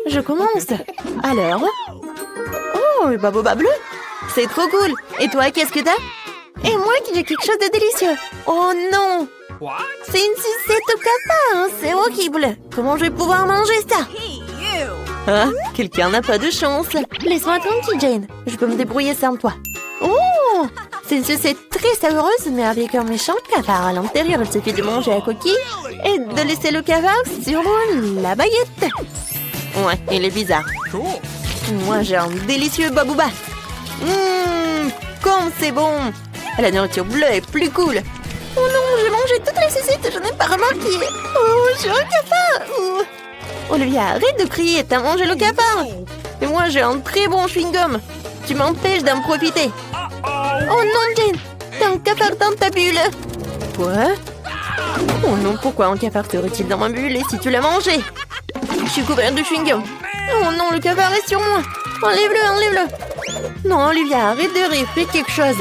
je commence. Alors? Oh, le baboba bleu. C'est trop cool. Et toi, qu'est-ce que t'as? Et moi, j'ai quelque chose de délicieux. Oh non! C'est une sucette au cafard. C'est horrible. Comment je vais pouvoir manger ça? Ah, quelqu'un n'a pas de chance. Laisse-moi tranquille, Jane. Je peux me débrouiller sans toi. Oh! C'est une sucette très savoureuse, mais avec un méchant cafard à l'intérieur. Il suffit de manger la coquille et de laisser le cafard sur la baguette. Ouais, il est bizarre. Moi, j'ai un délicieux babouba. Comme c'est bon. La nourriture bleue est plus cool. Oh non, j'ai mangé toutes les sucettes, je n'ai pas remarqué. Oh, j'ai un cafard. Oh. Olivia, arrête de crier, t'as mangé le cafard. Et moi, j'ai un très bon chewing-gum. Tu m'empêches d'en profiter. Oh non, Jane, t'as un cafard dans ta bulle. Quoi? Oh non, pourquoi un cafard serait-il dans ma bulle et si tu l'as mangé? Je suis couverte de chewing-gum. Oh non, le cafard est sur moi. Enlève-le, enlève-le. Non, Olivia, arrête de rire, fais quelque chose.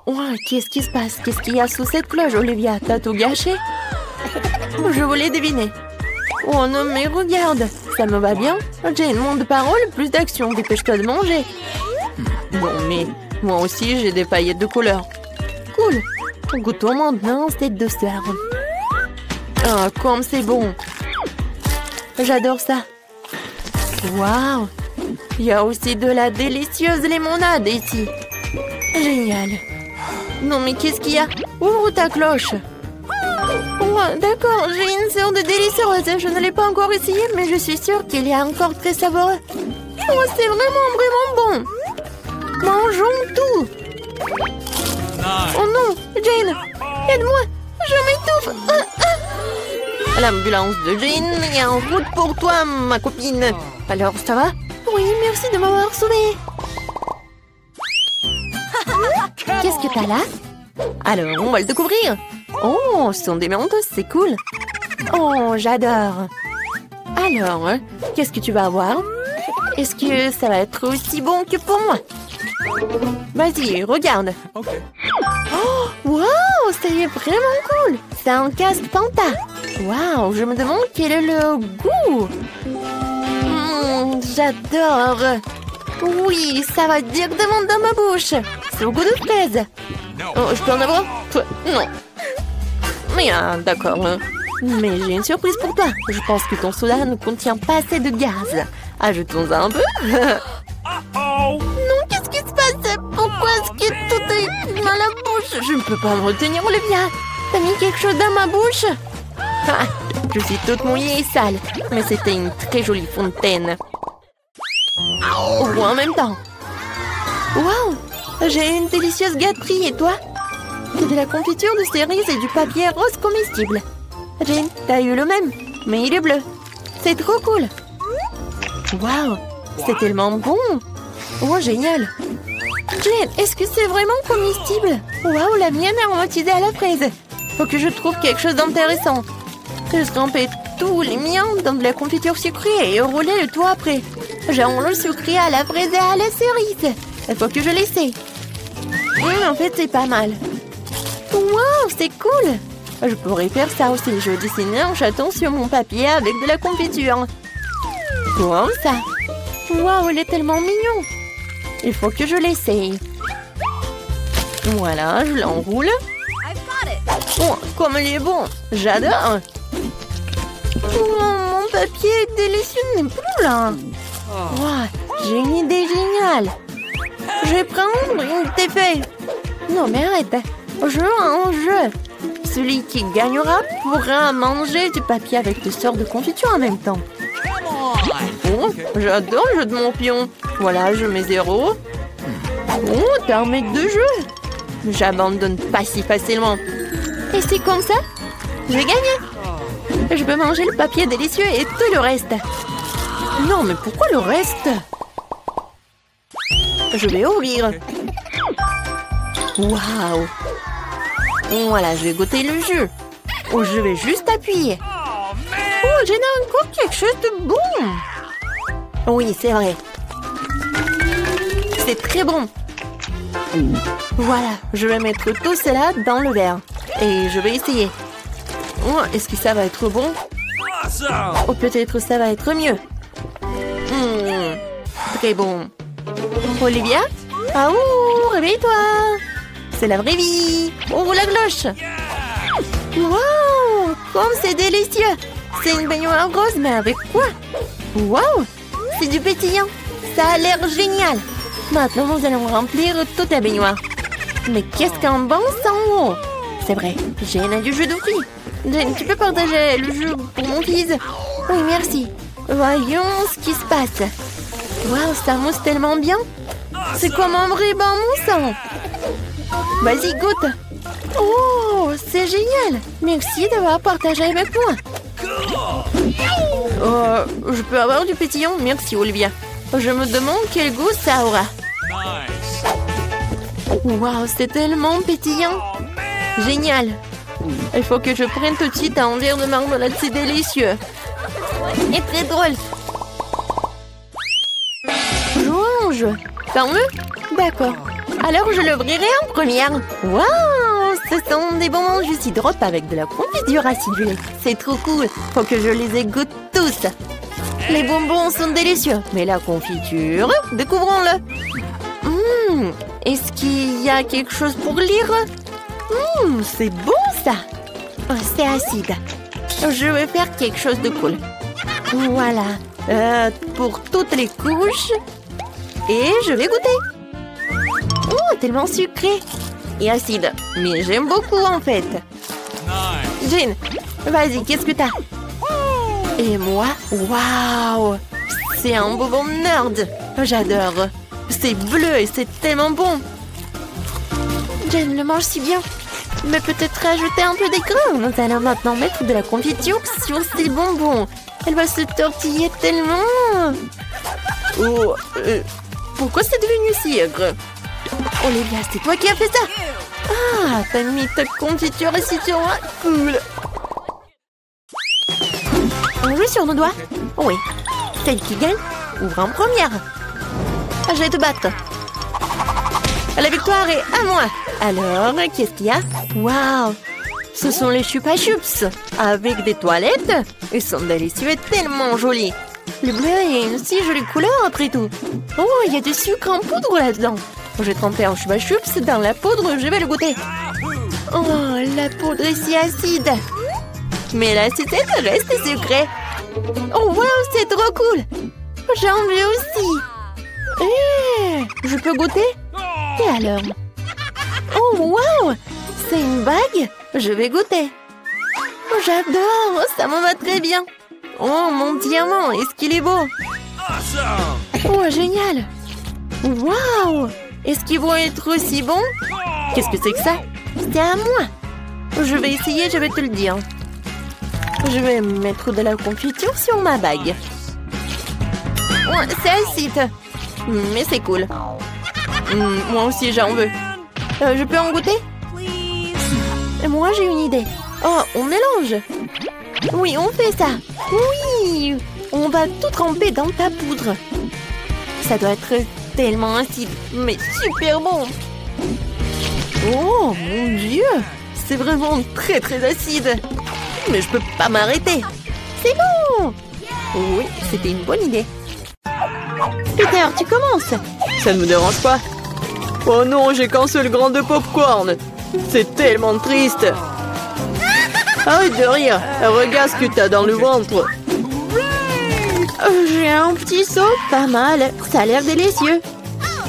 Oh, qu'est-ce qui se passe? Qu'est-ce qu'il y a sous cette cloche, Olivia? T'as tout gâché? Je voulais deviner. Oh non, mais regarde, ça me va bien. Jane, moins de paroles, plus d'action. Dépêche-toi de manger. Bon, mais moi aussi, j'ai des paillettes de couleur. Cool. Goûtons maintenant cette douceur. Ah, comme c'est bon. J'adore ça. Waouh. Il y a aussi de la délicieuse limonade ici. Génial. Non, mais qu'est-ce qu'il y a? Ouvre ta cloche. Oh, d'accord, j'ai une sorte de délicieuse. Je ne l'ai pas encore essayé, mais je suis sûre qu'il est encore très savoureux. Oh, c'est vraiment bon. Mangeons tout. Oh non, Jane, aide-moi. Je m'étouffe. L'ambulance de Jane est en route pour toi, ma copine. Alors, ça va? Oui, merci de m'avoir sauvée. Qu'est-ce que t'as là? Alors, on va le découvrir. Oh, ce sont des mentos, c'est cool. Oh, j'adore. Alors, qu'est-ce que tu vas avoir? Est-ce que ça va être aussi bon que pour moi? Vas-y, regarde. Oh, wow, c'est vraiment cool. C'est un casque Panta. Wow, je me demande quel est le goût. J'adore. Oui, ça va directement dans ma bouche. C'est au goût de fraise. Oh, je peux en avoir? Non. Mais d'accord. Mais j'ai une surprise pour toi. Je pense que ton soda ne contient pas assez de gaz. Ajoutons un peu. Non, qu'est-ce qui se passe? Pourquoi est-ce que tout est dans la bouche? Je ne peux pas me retenir, Olivia. T'as mis quelque chose dans ma bouche? Ah, je suis toute mouillée et sale. Mais c'était une très jolie fontaine. Ou en même temps. Waouh! J'ai une délicieuse gâterie, et toi? C'est de la confiture de cerises et du papier rose comestible. Jane, t'as eu le même, mais il est bleu. C'est trop cool. Waouh! C'est tellement bon. Oh, génial. Jane, est-ce que c'est vraiment comestible? Waouh, la mienne est aromatisée à la fraise. Faut que je trouve quelque chose d'intéressant. Je trempais tous les miens dans de la confiture sucrée et rouler le tout après. Genre le sucré à la fraise et à la cerise. Il faut que je l'essaie. En fait, c'est pas mal. Waouh, c'est cool. Je pourrais faire ça aussi. Je dessiner un chaton sur mon papier avec de la confiture. Comme ça. Waouh, il est tellement mignon. Il faut que je l'essaye. Voilà, je l'enroule. Oh, comme il est bon. J'adore. Oh, mon papier est délicieux n'est plus là. Wow, j'ai une idée géniale. Je vais prendre une TP. Non, mais arrête. Je veux un jeu. Celui qui gagnera pourra manger du papier avec des sortes de confiture en même temps. Oh, j'adore le jeu de mon pion. Voilà, je mets 0. Oh, t'as un mec de jeu. J'abandonne pas si facilement. Et c'est comme ça, je vais gagner. Je peux manger le papier délicieux et tout le reste. Non, mais pourquoi le reste? Je vais ouvrir. Waouh. Voilà, je vais goûter le jus. Oh, je vais juste appuyer. Oh, j'ai encore quelque chose de bon. Oui, c'est vrai. C'est très bon. Voilà, je vais mettre tout cela dans le verre. Et je vais essayer. Oh, est-ce que ça va être bon? Oh, peut-être ça va être mieux. Très bon. Olivia? Ah ouh, réveille-toi. C'est la vraie vie. Oh, la cloche. Waouh, comme c'est délicieux. C'est une baignoire rose, mais avec quoi? Waouh, c'est du pétillant. Ça a l'air génial. Maintenant, nous allons remplir toute la baignoire. Mais qu'est-ce qu'un bon sang! C'est vrai, Jane a du jus de fruits. Jane, tu peux partager le jus pour mon fils? Oui, merci. Voyons ce qui se passe. Waouh, ça mousse tellement bien. C'est comme un vrai bon moussant. Vas-y, goûte. Oh, c'est génial. Merci d'avoir partagé avec moi. Je peux avoir du pétillant? Merci, Olivia. Je me demande quel goût ça aura. Waouh, c'est tellement pétillant. Génial. Il faut que je prenne tout de suite un verre de marmelade, c'est délicieux. Et très drôle. Jouons. Ferme-le? D'accord. Alors je l'ouvrirai en première. Waouh, ce sont des bonbons jus drop avec de la confiture acidulée. C'est trop cool. Faut que je les égoutte tous. Les bonbons sont délicieux, mais la confiture, découvrons-le. Est-ce qu'il y a quelque chose pour lire? C'est bon ça. Oh, c'est acide. Je vais faire quelque chose de cool. Voilà. Pour toutes les couches. Et je vais goûter. Oh, tellement sucré. Et acide. Mais j'aime beaucoup en fait. Jane, vas-y, qu'est-ce que t'as? Et moi, waouh, c'est un bonbon nerd. J'adore. C'est bleu et c'est tellement bon. Jane le mange si bien. Mais peut-être rajouter un peu d'écran. Nous allons maintenant mettre de la confiture sur ces bonbons. Elle va se tortiller tellement. Oh, pourquoi c'est devenu si aigre? Olivia, c'est toi qui as fait ça? Ah, t'as mis ta confiture ici sur moi. Cool. On joue sur nos doigts? Oui. Celle qui gagne ouvre en première. Je vais te battre. La victoire est à moi. Alors, qu'est-ce qu'il y a? Waouh! Ce sont les Chupa Chups avec des toilettes. Ils sont délicieux et tellement jolis. Le bleu est une si jolie couleur après tout. Oh, il y a du sucre en poudre là-dedans. J'ai trempé un Chupa Chups dans la poudre, je vais le goûter. Oh, la poudre est si acide. Mais la sucette reste sucrée. Oh, waouh, c'est trop cool. J'en veux aussi. Je peux goûter? Et alors? Oh, waouh! C'est une bague? Je vais goûter. Oh, j'adore! Ça me va très bien. Oh, mon diamant, est-ce qu'il est beau? Oh, génial! Waouh! Est-ce qu'ils vont être aussi bons? Qu'est-ce que c'est que ça? C'est à moi. Je vais essayer, je vais te le dire. Je vais mettre de la confiture sur ma bague. Oh, c'est acide. Mais c'est cool. Moi aussi, j'en veux. Je peux en goûter? Moi, j'ai une idée. Oh, on mélange. Oui, on fait ça. Oui, on va tout tremper dans ta poudre. Ça doit être tellement acide, mais super bon. Oh, mon Dieu. C'est vraiment très, très acide. Mais je peux pas m'arrêter. C'est bon. Oui, c'était une bonne idée. Peter, tu commences. Ça ne me dérange pas. Oh non, j'ai qu'un seul grain de popcorn. C'est tellement triste. Arrête de rire. Regarde ce que t'as dans le ventre. J'ai un petit seau. Pas mal. Ça a l'air délicieux.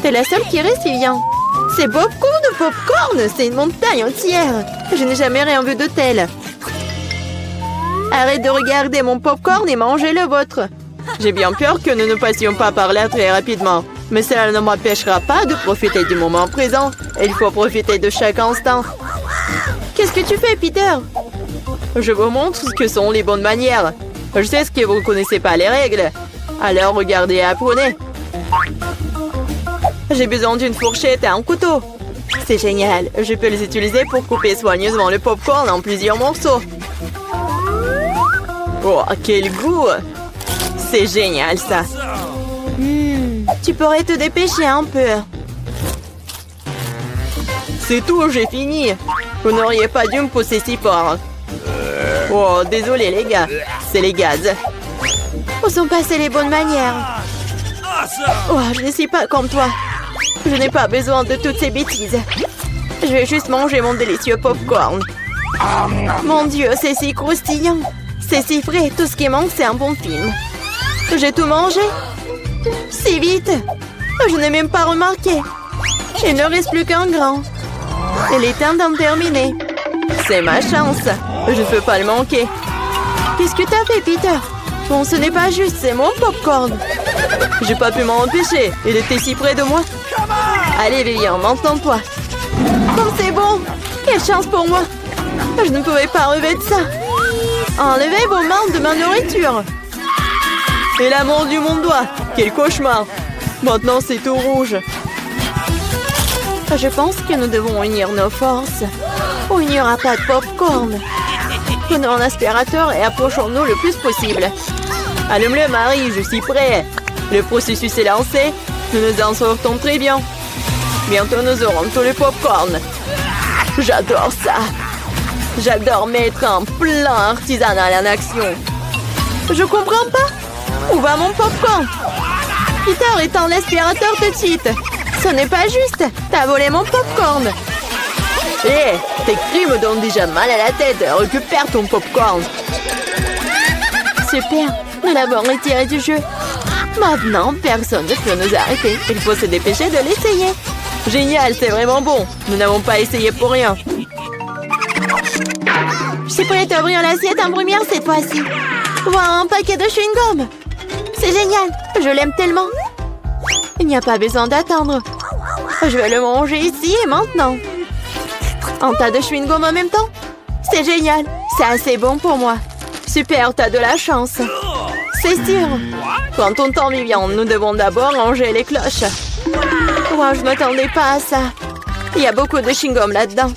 T'es la seule qui reste, Vivian. C'est beaucoup de popcorn. C'est une montagne entière. Je n'ai jamais rien vu de tel. Arrête de regarder mon popcorn et mangez le vôtre. J'ai bien peur que nous ne passions pas par là très rapidement. Mais cela ne m'empêchera pas de profiter du moment présent. Il faut profiter de chaque instant. Qu'est-ce que tu fais, Peter? Je vous montre ce que sont les bonnes manières. Je sais ce que vous ne connaissez pas les règles. Alors regardez et apprenez. J'ai besoin d'une fourchette et un couteau. C'est génial. Je peux les utiliser pour couper soigneusement le popcorn en plusieurs morceaux. Oh, quel goût! C'est génial, ça. Tu pourrais te dépêcher un peu. C'est tout, j'ai fini. Vous n'auriez pas dû me pousser si fort. Oh, désolé les gars, c'est les gaz. Où sont passées les bonnes manières? Oh, je ne suis pas comme toi. Je n'ai pas besoin de toutes ces bêtises. Je vais juste manger mon délicieux popcorn. Mon Dieu, c'est si croustillant. C'est si frais, tout ce qui manque, c'est un bon film. J'ai tout mangé. Si vite. Je n'ai même pas remarqué. Il ne reste plus qu'un grand. Il est temps d'en terminer. C'est ma chance. Je ne peux pas le manquer. Qu'est-ce que t'as fait, Peter? Bon, ce n'est pas juste, c'est mon popcorn. J'ai pas pu m'en empêcher. Il était si près de moi. Allez, Vivian, m'entends-toi. Comme c'est bon. Quelle chance pour moi. Je ne pouvais pas relever de ça. Enlevez vos mains de ma nourriture. Et la mordue mon doigt. Quel cauchemar. Maintenant, c'est tout rouge. Je pense que nous devons unir nos forces. Ou il n'y aura pas de popcorn. Prenons un aspirateur et approchons-nous le plus possible. Allume-le, Marie, je suis prêt. Le processus est lancé. Nous nous en sortons très bien. Bientôt, nous aurons tout le popcorn. J'adore ça. J'adore mettre un plan artisanal en action. Je comprends pas. Où va mon popcorn? Peter, éteins l'aspirateur tout de suite. Ce n'est pas juste. T'as volé mon popcorn. Hé, tes cris me donnent déjà mal à la tête. Récupère ton popcorn. Super. Nous l'avons retiré du jeu. Maintenant, personne ne peut nous arrêter. Il faut se dépêcher de l'essayer. Génial, c'est vraiment bon. Nous n'avons pas essayé pour rien. Je suis prête à ouvrir l'assiette en première cette fois-ci. Voir un paquet de chewing-gum. C'est génial. Je l'aime tellement. Il n'y a pas besoin d'attendre. Je vais le manger ici et maintenant. Un tas de chewing-gum en même temps. C'est génial. C'est assez bon pour moi. Super, t'as de la chance. C'est sûr. Prends ton temps, Vivian. Nous devons d'abord ranger les cloches. Wow, je ne m'attendais pas à ça. Il y a beaucoup de chewing-gum là-dedans.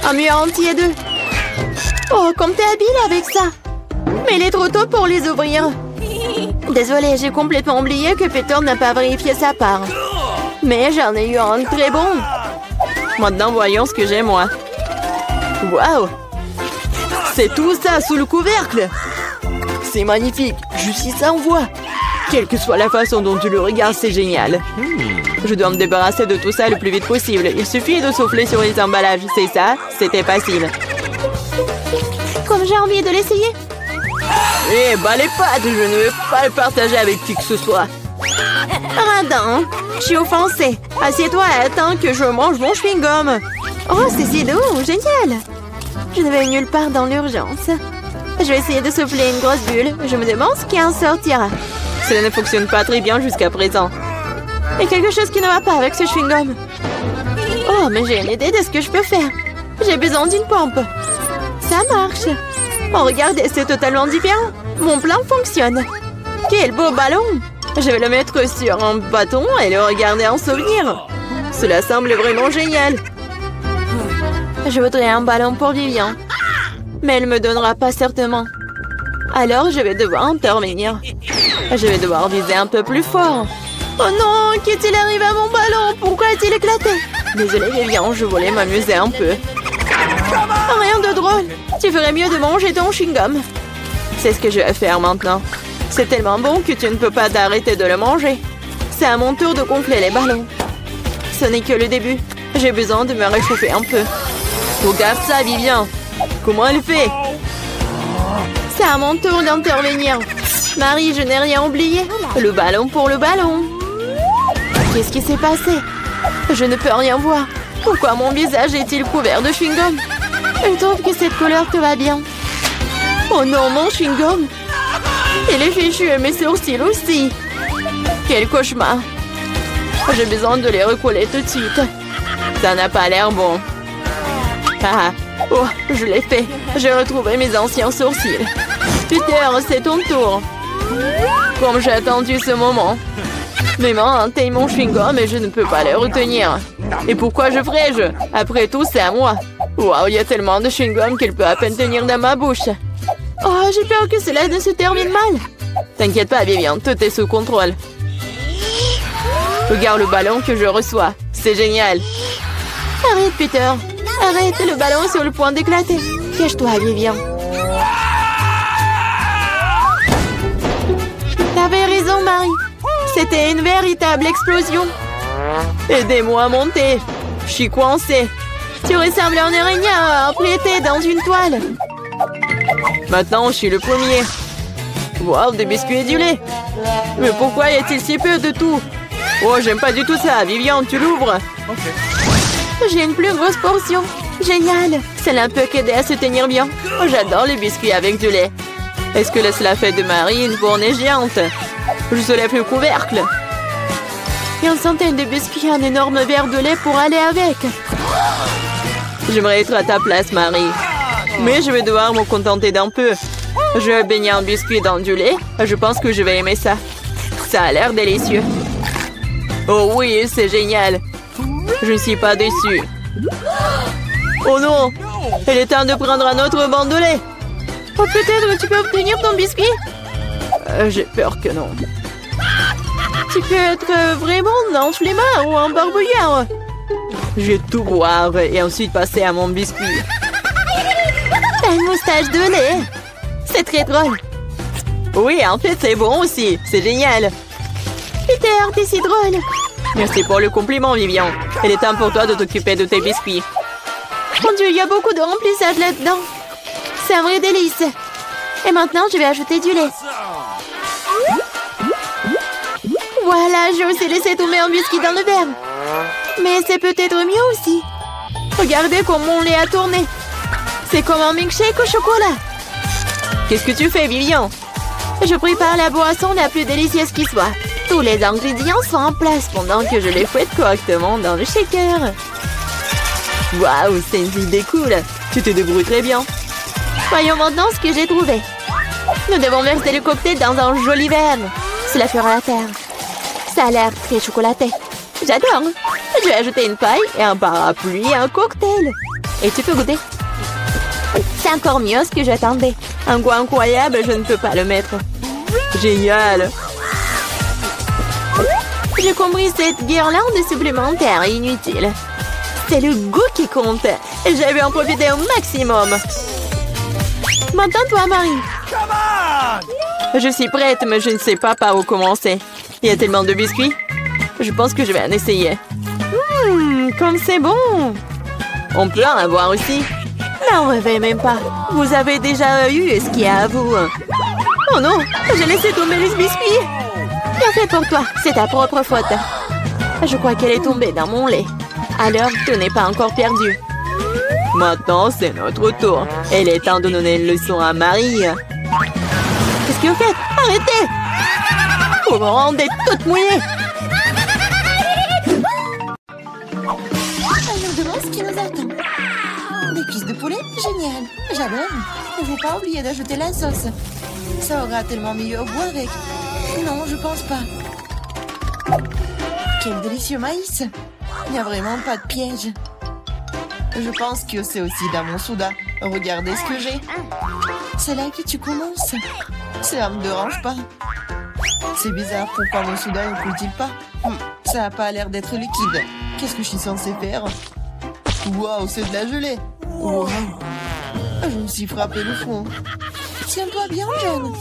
Un mur entier d'eux. Oh, comme t'es habile avec ça. Mais il est trop tôt pour les ouvrir. Désolée, j'ai complètement oublié que Peter n'a pas vérifié sa part. Mais j'en ai eu un très bon. Maintenant, voyons ce que j'ai, moi. Waouh! C'est tout ça sous le couvercle. C'est magnifique. Je suis sans voix. Quelle que soit la façon dont tu le regardes, c'est génial. Je dois me débarrasser de tout ça le plus vite possible. Il suffit de souffler sur les emballages. C'est ça? C'était facile. Comme j'ai envie de l'essayer. Eh, bah les pattes, je ne veux pas le partager avec qui que ce soit. Radin, je suis offensée. Assieds-toi et attends que je mange mon chewing-gum. Oh, c'est si doux, génial. Je ne vais nulle part dans l'urgence. Je vais essayer de souffler une grosse bulle. Je me demande ce qui en sortira. Cela ne fonctionne pas très bien jusqu'à présent. Il y a quelque chose qui ne va pas avec ce chewing-gum. Oh, mais j'ai une idée de ce que je peux faire. J'ai besoin d'une pompe. Ça marche. Oh, regardez, c'est totalement différent. Mon plan fonctionne. Quel beau ballon. Je vais le mettre sur un bâton et le regarder en souvenir. Cela semble vraiment génial. Je voudrais un ballon pour Vivian. Mais elle ne me donnera pas certainement. Alors, je vais devoir intervenir. Je vais devoir viser un peu plus fort. Oh non, qu'est-il arrivé à mon ballon? Pourquoi a-t-il éclaté? Désolée, Vivian, je voulais m'amuser un peu. Rien de drôle. Tu ferais mieux de manger ton chewing-gum. C'est ce que je vais faire maintenant. C'est tellement bon que tu ne peux pas t'arrêter de le manger. C'est à mon tour de gonfler les ballons. Ce n'est que le début. J'ai besoin de me réchauffer un peu. Regarde ça, Vivian. Comment elle fait? C'est à mon tour d'intervenir. Marie, je n'ai rien oublié. Le ballon pour le ballon. Qu'est-ce qui s'est passé? Je ne peux rien voir. Pourquoi mon visage est-il couvert de chewing-gum? Je trouve que cette couleur te va bien. Oh non, mon chewing-gum. Il est fichu et mes sourcils aussi. Quel cauchemar. J'ai besoin de les recoller tout de suite. Ça n'a pas l'air bon. Ah, oh, je l'ai fait. J'ai retrouvé mes anciens sourcils. Peter, c'est ton tour. Comme j'ai attendu ce moment. Mes mains atteignent mon chewing-gum et je ne peux pas les retenir. Et pourquoi je ferais-je? Après tout, c'est à moi. Waouh, il y a tellement de chewing-gum qu'il peut à peine tenir dans ma bouche. Oh, j'ai peur que cela ne se termine mal. T'inquiète pas, Vivian, tout est sous contrôle. Regarde le ballon que je reçois. C'est génial. Arrête, Peter. Arrête, le ballon est sur le point d'éclater. Cache-toi, Vivian. Non, Marie. C'était une véritable explosion. Aidez-moi à monter. Je suis coincée. Tu ressembles à un araignée emprunté dans une toile. Maintenant, je suis le premier. Wow, des biscuits et du lait. Mais pourquoi y a-t-il si peu de tout? Oh, j'aime pas du tout ça. Viviane, tu l'ouvres? J'ai une plus grosse portion. Génial. Cela peut qu'aider à se tenir bien. Oh, j'adore les biscuits avec du lait. Est-ce que cela fait de Marie une fournaise géante? Je soulève le couvercle. Et une centaine de biscuits et un énorme verre de lait pour aller avec. J'aimerais être à ta place, Marie. Mais je vais devoir me contenter d'un peu. Je vais baigner un biscuit dans du lait. Je pense que je vais aimer ça. Ça a l'air délicieux. Oh oui, c'est génial. Je ne suis pas déçue. Oh non! Il est temps de prendre un autre banc de lait. Oh, peut-être tu peux obtenir ton biscuit? J'ai peur que non. Tu peux être vraiment un flemmard ou un barbouillard. Je vais tout boire et ensuite passer à mon biscuit. T'as une moustache de lait. C'est très drôle. Oui, en fait, c'est bon aussi. C'est génial. Peter, t'es si drôle. Merci pour le compliment, Vivian. Il est temps pour toi de t'occuper de tes biscuits. Mon Dieu, il y a beaucoup de remplissage là-dedans. C'est un vrai délice. Et maintenant, je vais ajouter du lait. Voilà, j'ai aussi laissé tomber un biscuit dans le verre. Mais c'est peut-être mieux aussi. Regardez comme mon lait a tourné. C'est comme un milkshake au chocolat. Qu'est-ce que tu fais, Vivian? Je prépare la boisson la plus délicieuse qui soit. Tous les ingrédients sont en place pendant que je les fouette correctement dans le shaker. Waouh, c'est une idée cool. Tu te débrouilles très bien. Voyons maintenant ce que j'ai trouvé. Nous devons verser le cocktail dans un joli verre. Cela fera l'affaire. Ça a l'air très chocolaté. J'adore. Je vais ajouter une paille et un parapluie et un cocktail. Et tu peux goûter. C'est encore mieux ce que j'attendais. Un goût incroyable, je ne peux pas le mettre. Génial. J'ai compris cette guirlande supplémentaire inutile. C'est le goût qui compte. Et je vais en profiter au maximum. Maintenant, toi, Marie. Je suis prête, mais je ne sais pas par où commencer. Il y a tellement de biscuits. Je pense que je vais en essayer. Comme c'est bon. On peut en avoir aussi. N'en rêvez même pas. Vous avez déjà eu ce qu'il y a à vous. Oh non, j'ai laissé tomber les biscuits. Bien fait pour toi, c'est ta propre faute. Je crois qu'elle est tombée dans mon lait. Alors, tu n'es pas encore perdu. Maintenant, c'est notre tour. Il est temps de donner une leçon à Marie. Qu'est-ce que vous faites? Arrêtez! Vous me rendez toute mouillée. On nous demande ce qui nous attend. Des cuisses de poulet? Génial. J'adore. Il ne faut pas oublier d'ajouter la sauce. Ça aura tellement mieux au goût avec. Non, je pense pas. Quel délicieux maïs. Il n'y a vraiment pas de piège. Je pense que c'est aussi dans mon soda. Regardez ce que j'ai. C'est là que tu commences. Ça me dérange pas. C'est bizarre, pourquoi mon soda ne coule-t-il pas? Ça n'a pas l'air d'être liquide. Qu'est-ce que je suis censée faire? Waouh, c'est de la gelée. Wow. Je me suis frappé le front. Tiens-toi bien, jeune.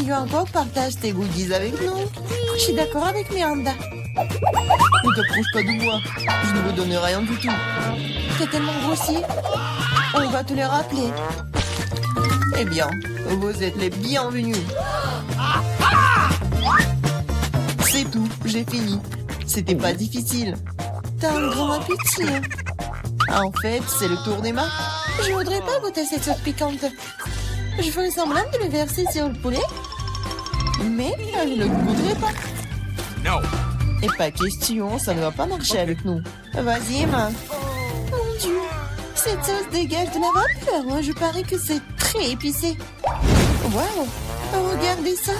New encore partage tes goodies avec nous. Je suis d'accord avec Miranda. Ne t'approche pas de moi. Je ne vous donne rien du tout. T'es tellement grossi. On va te le rappeler. Eh bien, vous êtes les bienvenus. C'est tout, j'ai fini. C'était pas difficile. T'as un grand appétit. En fait, c'est le tour d'Emma. Je voudrais pas goûter cette sauce piquante. Je ferai semblant de le verser sur le poulet. Mais je ne le goûterai pas. Non. Et pas question, ça ne va pas marcher avec nous. Vas-y, Emma. Mon Dieu, cette sauce dégage de la vapeur. Je parie que c'est très épicé. Waouh, regardez ça.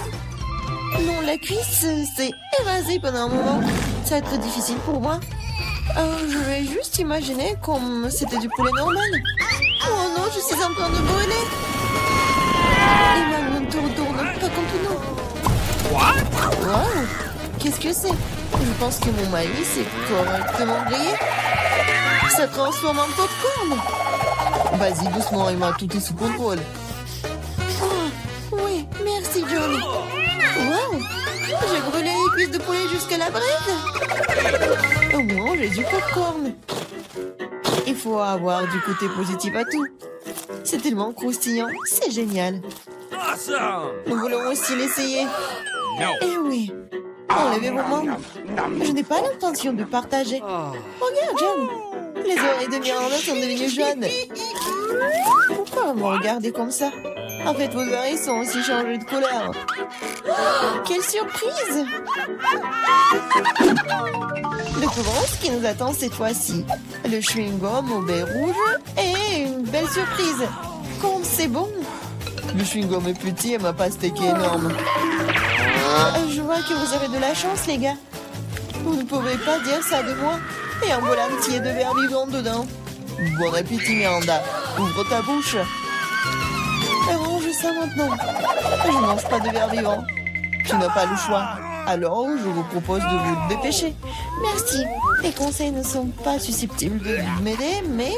Non, la cuisse s'est évasée pendant un moment. Ça va être difficile pour moi. Je vais juste imaginer comme c'était du poulet normal. Oh non, je suis en train de brûler. Emma, ne te retourne pas contre nous. Wow, qu'est-ce que c'est? Je pense que mon maïs est correctement grillé. Ça transforme en popcorn. Vas-y, doucement, Emma, tout est sous contrôle. Oh, oui, merci, John. Wow, J'ai brûlé les cuisses de poulet jusqu'à la braise. Au moins, j'ai du popcorn. Il faut avoir du côté positif à tout. C'est tellement croustillant, c'est génial. Nous voulons aussi l'essayer. Eh oui, enlevez vos mains. Je n'ai pas l'intention de partager. Regarde, John. Les oreilles de Miranda sont devenues jaunes. Pourquoi vous me regardez comme ça? En fait, vos oreilles sont aussi changées de couleur. Quelle surprise! Découvrons ce qui nous attend cette fois-ci. Le chewing-gum au baie rouge et une belle surprise. Comme c'est bon! Le chewing-gum est petit et ma pastèque est énorme. Je vois que vous avez de la chance, les gars. Vous ne pourrez pas dire ça de moi. Et un bol entier de verre vivant dedans. Bon appétit, Miranda. Ouvre ta bouche. Range ça maintenant. Je ne mange pas de verre vivant. Tu n'as pas le choix. Alors, je vous propose de vous dépêcher. Merci. Les conseils ne sont pas susceptibles de m'aider, mais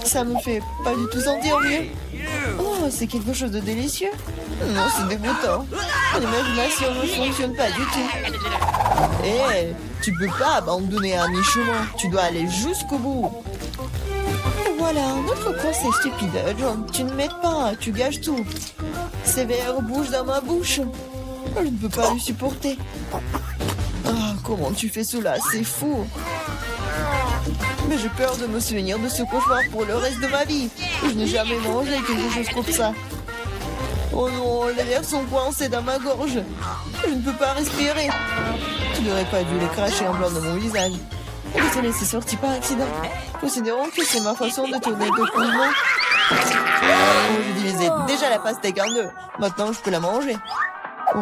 ça me fait pas du tout sentir mieux. Oh, c'est quelque chose de délicieux. Non, c'est dégoûtant. L'imagination ne fonctionne pas du tout. Eh, tu peux pas abandonner à mi-chemin. Tu dois aller jusqu'au bout. Voilà, notre course est stupide. John, tu ne m'aides pas, tu gâches tout. Ces verres bougent dans ma bouche. Je ne peux pas le supporter. Ah, comment tu fais cela? C'est fou. Mais j'ai peur de me souvenir de ce cauchemar pour le reste de ma vie. Je n'ai jamais mangé quelque chose comme ça. Oh non, les verres sont coincés dans ma gorge. Je ne peux pas respirer. Tu n'aurais pas dû les cracher en blanc de mon visage. Désolé, c'est sorti par accident. Considérons que c'est ma façon de tourner le mouvement. Oh, j'ai divisé déjà la pastèque en deux. Maintenant, je peux la manger. Oh,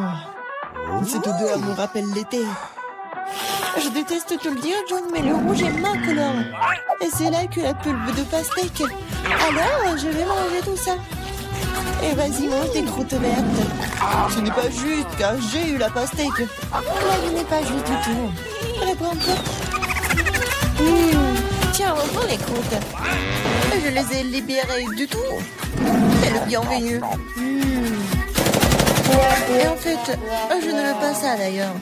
cette odeur me rappelle l'été. Je déteste te le dire, John, mais le rouge est ma couleur. Et c'est là que la pulpe de pastèque. Alors, je vais manger tout ça. Et vas-y, mange des croûtes vertes. Ce n'est pas juste, car j'ai eu la pastèque. Là, ce n'est pas juste du tout. Reprends-toi. Tiens, reprends les croûtes. Je les ai libérées du tout. C'est le bienvenu. Et en fait, je ne veux pas ça d'ailleurs.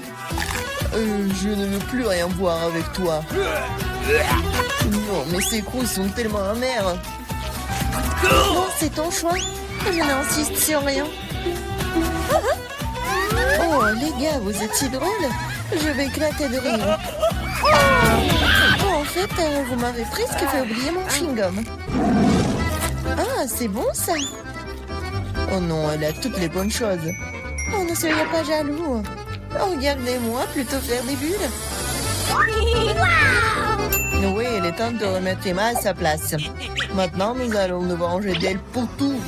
Je ne veux plus rien voir avec toi. Non, mais ces croûtes sont tellement amères. Non, c'est ton choix. Je n'insiste sur rien. Oh, les gars, vous êtes si drôles. Je vais éclater de rire. Oh, en fait, vous m'avez presque fait oublier mon chewing-gum. Ah, c'est bon ça. Oh non, elle a toutes les bonnes choses. Oh, ne soyez pas jaloux. Oh, regardez-moi plutôt faire des bulles. Oui, il est temps de remettre Emma à sa place. Maintenant, nous allons nous venger d'elle pour tout.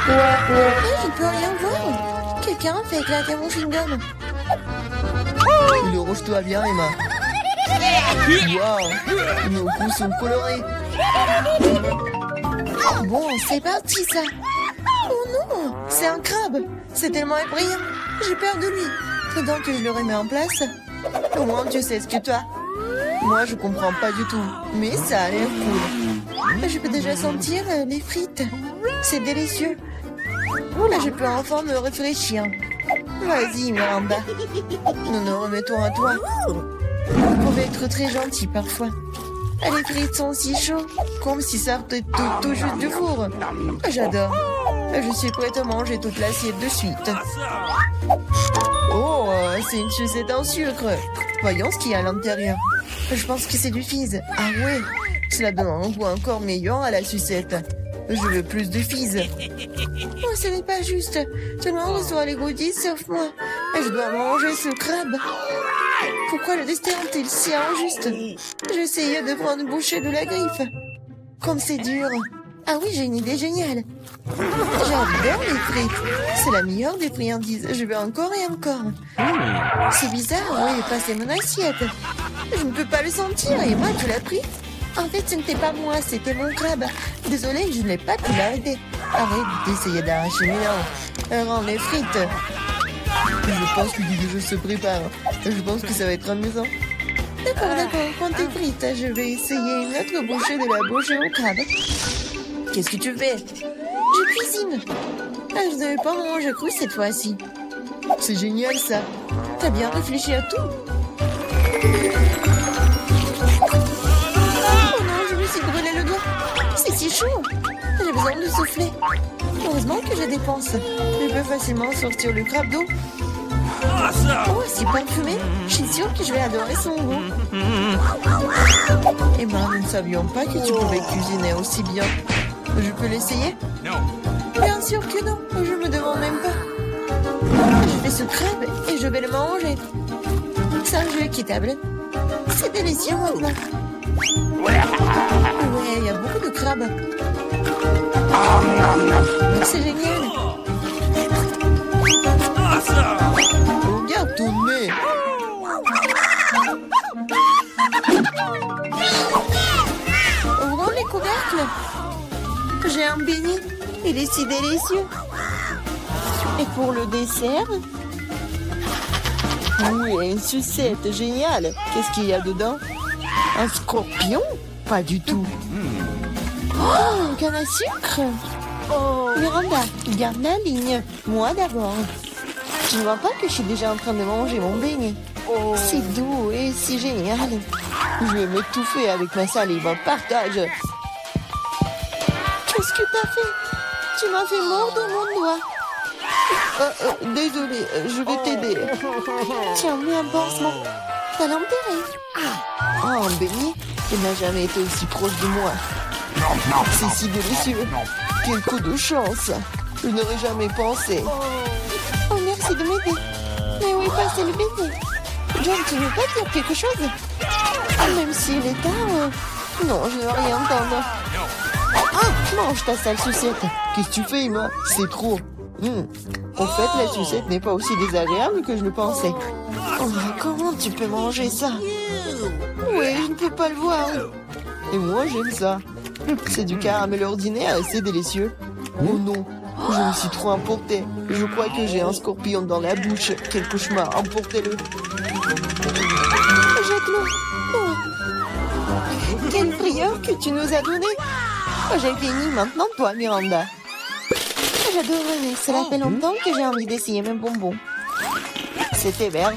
Je ne peux rien voir. Quelqu'un fait éclater mon chewing-gum. Déroge-toi bien, Emma. Waouh, nos coups sont colorés. Bon, c'est parti ça. Oh non, c'est un crabe. C'est tellement effrayant. J'ai peur de lui. Faudant que je le remets en place. Au moins, tu sais ce que tu as. Moi, je comprends pas du tout. Mais ça a l'air cool. Je peux déjà sentir les frites. C'est délicieux. Là, je peux enfin me réfléchir. Vas-y, Miranda. Nous nous remettons à toi. Vous pouvez être très gentil parfois. Les frites sont si chaudes, comme si ça sortait tout juste du four. J'adore. Je suis prête à manger toute l'assiette de suite. Oh, c'est une sucette en sucre. Voyons ce qu'il y a à l'intérieur. Je pense que c'est du fizz. Ah ouais, cela donne un goût encore meilleur à la sucette. Je veux plus de fizz. Oh, ce n'est pas juste. Tout le monde reçoit les goodies sauf moi. Je dois manger ce crabe. Pourquoi le destin est-il si injuste? J'essayais de prendre une bouchée de la griffe. Comme c'est dur. Ah oui, j'ai une idée géniale. J'adore les frites. C'est la meilleure des friandises. Je veux encore et encore. C'est bizarre, oui, passer mon assiette. Je ne peux pas le sentir. Et moi, tu l'as pris? En fait, ce n'était pas moi, c'était mon crabe. Désolée, je n'ai pas pu l'arrêter. Arrête d'essayer d'arracher mes dents. Rends les frites. Je pense que quelque chose se prépare. Je pense que ça va être amusant. D'accord, prends tes frites. Je vais essayer une autre bouchée de la bouchée au crabe. Qu'est-ce que tu fais? Je cuisine. Je ne vais pas manger cru cette fois-ci. C'est génial ça. T'as bien réfléchi à tout. Oh non, je me suis brûlé le doigt. C'est si chaud. J'ai besoin de souffler. Heureusement que je dépense. Je peux facilement sortir le crabe d'eau. Oh, c'est parfumé. Je suis sûre que je vais adorer son goût. Eh ben, nous ne savions pas que tu pouvais cuisiner aussi bien. Je peux l'essayer? Bien sûr que non. Je me demande même pas. Je fais ce crabe et je vais le manger. C'est un jeu équitable. C'est délicieux maintenant. Ouais, il y a beaucoup de crabes. C'est génial. Regarde ton nez. Ouvrons les couvercles. J'ai un beignet. Il est si délicieux. Et pour le dessert? Oui, une sucette géniale. Qu'est-ce qu'il y a dedans? Un scorpion? Pas du tout. Oh, une canne à sucre. Oh, Miranda, garde la ligne. Moi d'abord. Tu ne vois pas que je suis déjà en train de manger mon beignet? C'est doux et si génial. Je vais m'étouffer avec ma salive. Partage. Qu'est-ce que t'as fait? Tu m'as fait mordre mon doigt. Désolé, je vais t'aider. Tiens, mets un pansement. T'as l'enterrer. Oh, un beignet? Il n'a jamais été aussi proche de moi. C'est si délicieux. Quel coup de chance. Je n'aurais jamais pensé. Oh, merci de m'aider. Mais où est passé le bébé? John, tu veux pas dire quelque chose? Même s'il est tard... Non, je ne veux rien entendre. Ah, mange ta sale sucette. Qu'est-ce que tu fais, Emma? C'est trop. En fait, la sucette n'est pas aussi désagréable que je le pensais. Oh, comment tu peux manger ça? Oui, je ne peux pas le voir. Et moi, j'aime ça. C'est du caramel ordinaire et c'est délicieux. Oh non, je me suis trop emportée. Je crois que j'ai un scorpion dans la bouche. Quel cauchemar, emportez-le. Jette-le. Oh. Quelle frayeur que tu nous as donné. Oh, j'ai fini maintenant, toi, Miranda. J'adorerais. Cela fait longtemps que j'ai envie d'essayer mes bonbons. C'était vert,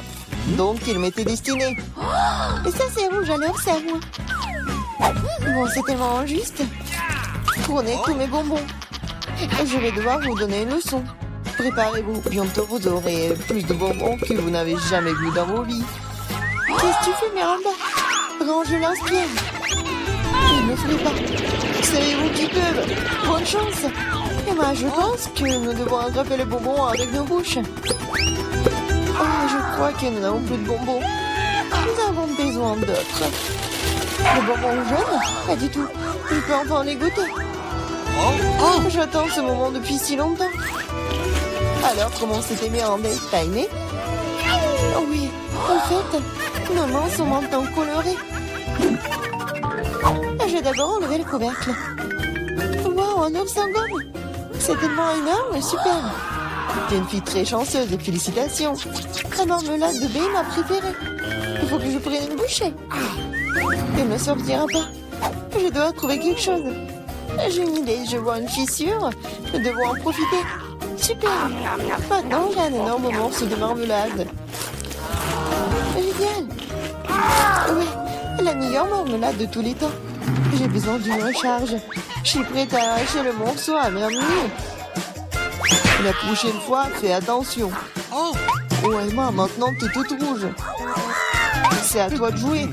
donc il m'était destiné. Et ça, c'est rouge, alors c'est à moi. Bon, c'est tellement injuste. Prenez tous mes bonbons. Je vais devoir vous donner une leçon. Préparez-vous, bientôt vous aurez plus de bonbons que vous n'avez jamais vu dans vos vies. Qu'est-ce que tu fais, Miranda? Range l'inspire. Il ne me fait pas. Savez-vous qui peuvent? Bonne chance. Et moi, je pense que nous devons attraper les bonbons avec nos bouches. Oh, je crois que nous n'avons plus de bonbons. Nous avons besoin d'autres. Les bonbons jaunes? Pas du tout. Je peux enfin les goûter. Oh, j'attends ce moment depuis si longtemps. Alors, comment c'était Miranda? T'as aimé? Oh oui, en fait, nos mains sont maintenant colorées. Je vais d'abord enlever le couvercle. Wow, un œuf sans gomme. C'est tellement énorme et super. T'es une fille très chanceuse et félicitations. La marmelade de baie est ma préférée. Il faut que je prenne une bouchée. Elle ne sortira pas. Je dois trouver quelque chose. J'ai une idée, je vois une fissure. Nous devons en profiter. Super. Maintenant, j'ai un énorme morceau de marmelade. Génial. Oui, la meilleure marmelade de tous les temps. J'ai besoin d'une recharge. Je suis prête à arracher le morceau à merveille. La prochaine fois, fais attention. Oh, Emma, maintenant t'es toute rouge. C'est à toi de jouer.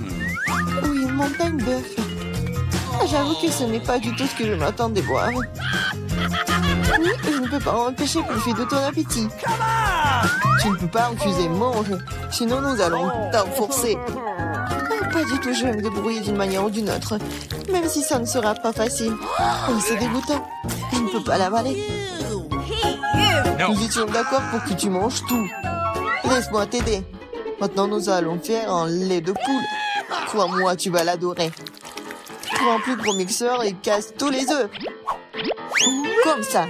Oui, une montagne d'œufs. J'avoue que ce n'est pas du tout ce que je m'attendais voir. Oui, je ne peux pas empêcher profiter de ton appétit. Tu ne peux pas refuser, mange. Sinon, nous allons t'enforcer. Pas du tout, je vais me débrouiller d'une manière ou d'une autre. Même si ça ne sera pas facile. Oui, c'est dégoûtant. Je ne peux pas l'avaler. Nous étions d'accord pour que tu manges tout. Laisse-moi t'aider. Maintenant, nous allons faire un lait de poule. Crois-moi, tu vas l'adorer. Prends un plus gros mixeur et casse tous les œufs. Comme ça.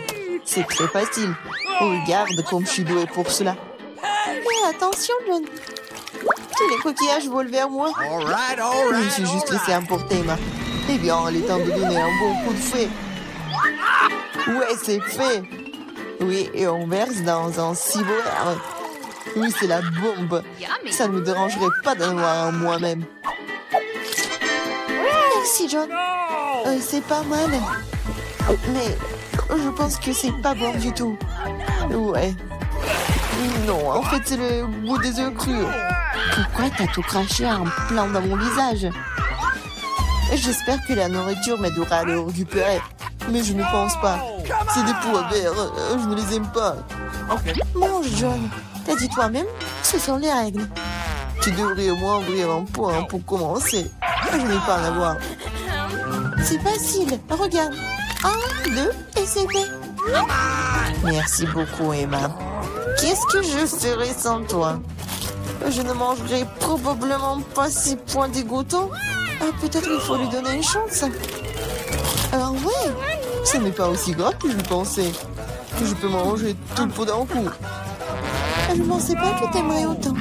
C'est très facile. Regarde comme je suis douée pour cela. Mais attention, John. Tous les coquillages volent vers moi. Je me suis juste laissé emporter, Emma. Eh bien, il est temps de donner un bon coup de fouet. Ouais, c'est fait. Oui, et on verse dans un ciboire. Oui, c'est la bombe. Ça ne me dérangerait pas d'en avoir un moi-même. Merci, John. C'est pas mal. Mais je pense que c'est pas bon du tout. Ouais. Non, en fait, c'est le goût des œufs crus. Pourquoi t'as tout craché en plein dans mon visage? J'espère que la nourriture m'aidera à le récupérer. Mais je ne pense pas. C'est des pois verts. Je ne les aime pas. Mange, John. T'as dit toi-même, ce sont les règles. Tu devrais au moins ouvrir un point pour commencer. Je n'ai pas à en avoir. C'est facile. Regarde. 1, 2, et c'est fait. Merci beaucoup, Emma. Qu'est-ce que je ferais sans toi? Je ne mangerai probablement pas ces points dégoûtants. Peut-être il faut lui donner une chance. Alors ouais, ce n'est pas aussi grave que je pensais. Que je peux manger tout le pot d'un coup. Je ne pensais pas que t'aimerais autant.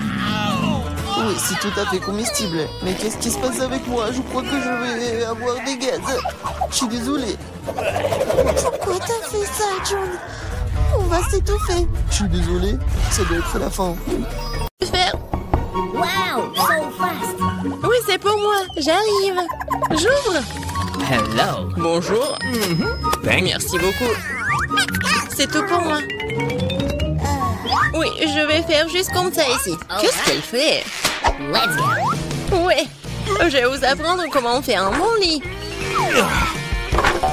Oui, c'est tout à fait comestible. Mais qu'est-ce qui se passe avec moi? Je crois que je vais avoir des gaz. Je suis désolée. Pourquoi t'as fait ça, John? On va s'étouffer. Je suis désolée. Ça doit être la fin. Faire. Wow, so fast. Oui, c'est pour moi. J'arrive. J'ouvre. Hello. Bonjour. Merci beaucoup. C'est tout pour moi. Oui, je vais faire juste comme ça ici. Qu'est-ce qu'elle fait? Let's go. Oui, je vais vous apprendre comment faire un bon lit.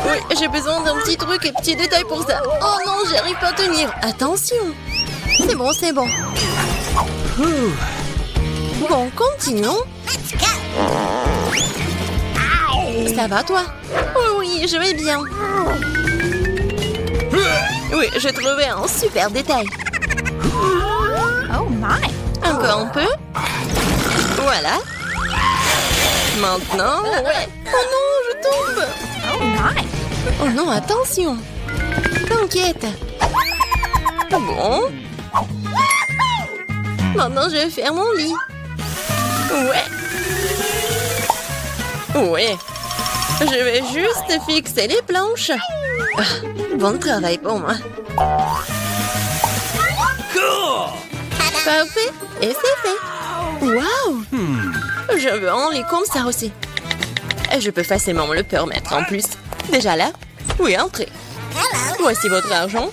Oui, j'ai besoin d'un petit truc et petit détail pour ça. Oh non, j'arrive pas à tenir. Attention. C'est bon, c'est bon. Bon, continuons. Ça va, toi? Oh oui, je vais bien. Oui, j'ai trouvé un super détail. Oh my. Encore un peu. Voilà. Maintenant, ouais. Oh non, je tombe. Oh my. Oh non, attention. T'inquiète. Bon. Maintenant, je vais faire mon lit. Ouais. Ouais. Je vais juste fixer les planches. Ah, bon travail pour moi. Parfait. Et c'est fait. Waouh. Je veux un lit comme ça aussi. Et je peux facilement me le permettre en plus. Déjà là? Oui, entrez. Voici votre argent.